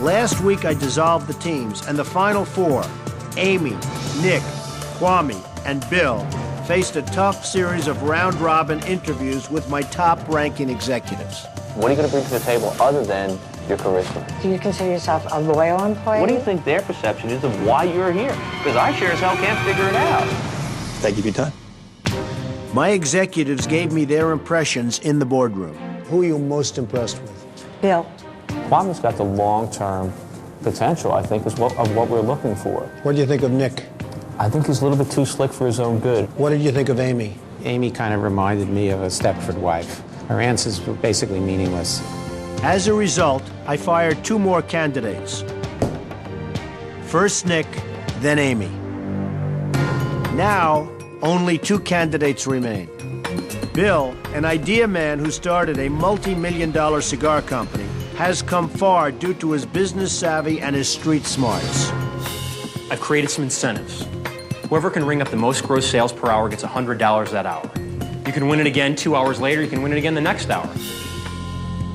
Last week, I dissolved the teams, and the final four, Amy, Nick, Kwame, and Bill, faced a tough series of round-robin interviews with my top-ranking executives. What are you going to bring to the table other than your charisma? Do you consider yourself a loyal employee? What do you think their perception is of why you're here? Because I sure as hell can't figure it out. Thank you for your time. My executives gave me their impressions in the boardroom. Who are you most impressed with? Bill. Kwame's got the long-term potential, I think, of what we're looking for. What do you think of Nick? I think he's a little bit too slick for his own good. What did you think of Amy? Amy kind of reminded me of a Stepford wife. Her answers were basically meaningless. As a result, I fired two more candidates. First Nick, then Amy. Now, only two candidates remain. Bill, an idea man who started a multi-million-dollar cigar company, has come far due to his business savvy and his street smarts. I've created some incentives. Whoever can ring up the most gross sales per hour gets $100 that hour. You can win it again 2 hours later, you can win it again the next hour.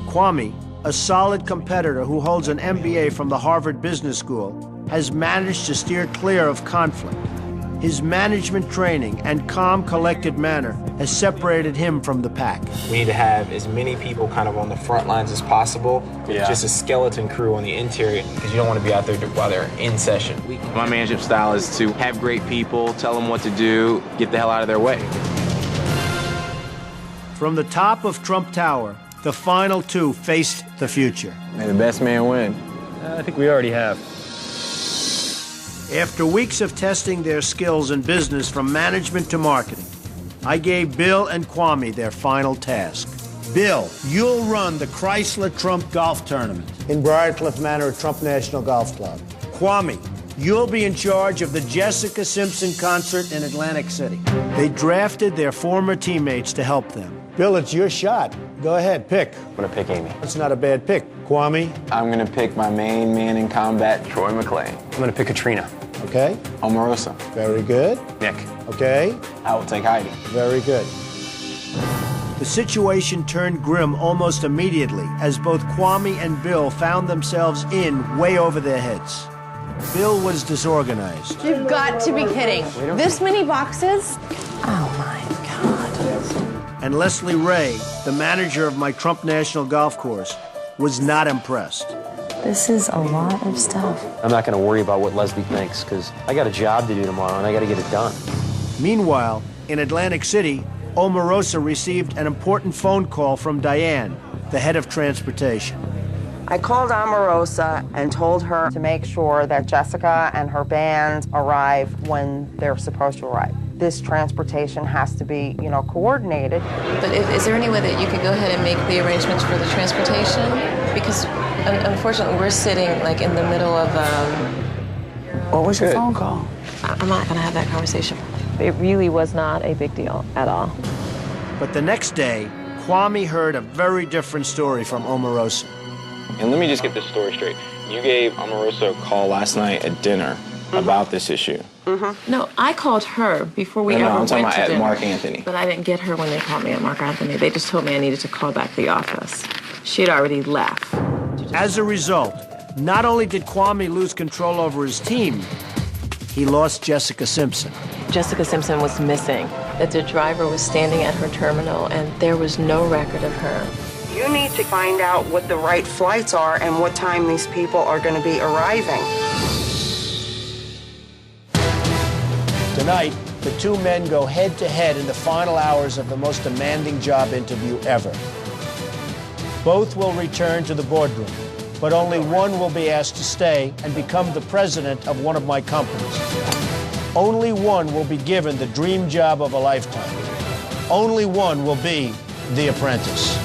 Kwame, a solid competitor who holds an MBA from the Harvard Business School, has managed to steer clear of conflict. His management training and calm, collected manner has separated him from the pack. We need to have as many people kind of on the front lines as possible, with just a skeleton crew on the interior, because you don't want to be out there while they're in session. My management style is to have great people, tell them what to do, get the hell out of their way. From the top of Trump Tower, the final two faced the future. May the best man win. I think we already have. After weeks of testing their skills in business from management to marketing, I gave Bill and Kwame their final task. Bill, you'll run the Chrysler Trump Golf Tournament in Briarcliff Manor at Trump National Golf Club. Kwame, you'll be in charge of the Jessica Simpson concert in Atlantic City. They drafted their former teammates to help them. Bill, it's your shot. Go ahead, pick. I'm going to pick Amy. That's not a bad pick. Kwame? I'm going to pick my main man in combat, Troy McClain. I'm gonna pick Katrina. Okay. Omarosa. Very good. Nick. Okay. I will take Heidi. Very good. The situation turned grim almost immediately as both Kwame and Bill found themselves in way over their heads. Bill was disorganized. You've got to be kidding. This many boxes? Oh, my God. And Leslie Ray, the manager of my Trump National Golf Course, was not impressed. This is a lot of stuff. I'm not going to worry about what Leslie thinks, because I got a job to do tomorrow, and I got to get it done. Meanwhile, in Atlantic City, Omarosa received an important phone call from Diane, the head of transportation. I called Omarosa and told her to make sure that Jessica and her band arrive when they're supposed to arrive. This transportation has to be, coordinated. But is there any way that you could go ahead and make the arrangements for the transportation? Because unfortunately, we're sitting like in the middle of. What was your phone call? I'm not going to have that conversation. It really was not a big deal at all. But the next day, Kwame heard a very different story from Omarosa. And let me just get this story straight. You gave Omarosa a call last night at dinner about this issue. No, I called her before we ever I'm went talking to about at dinner. Mark Anthony. But I didn't get her when they called me at Mark Anthony. They just told me I needed to call back the office. She had already left. As a result, not only did Kwame lose control over his team, he lost Jessica Simpson. Jessica Simpson was missing. That the driver was standing at her terminal and there was no record of her. You need to find out what the right flights are and what time these people are going to be arriving. Tonight, the two men go head-to-head in the final hours of the most demanding job interview ever. Both will return to the boardroom, but only one will be asked to stay and become the president of one of my companies. Only one will be given the dream job of a lifetime. Only one will be the apprentice.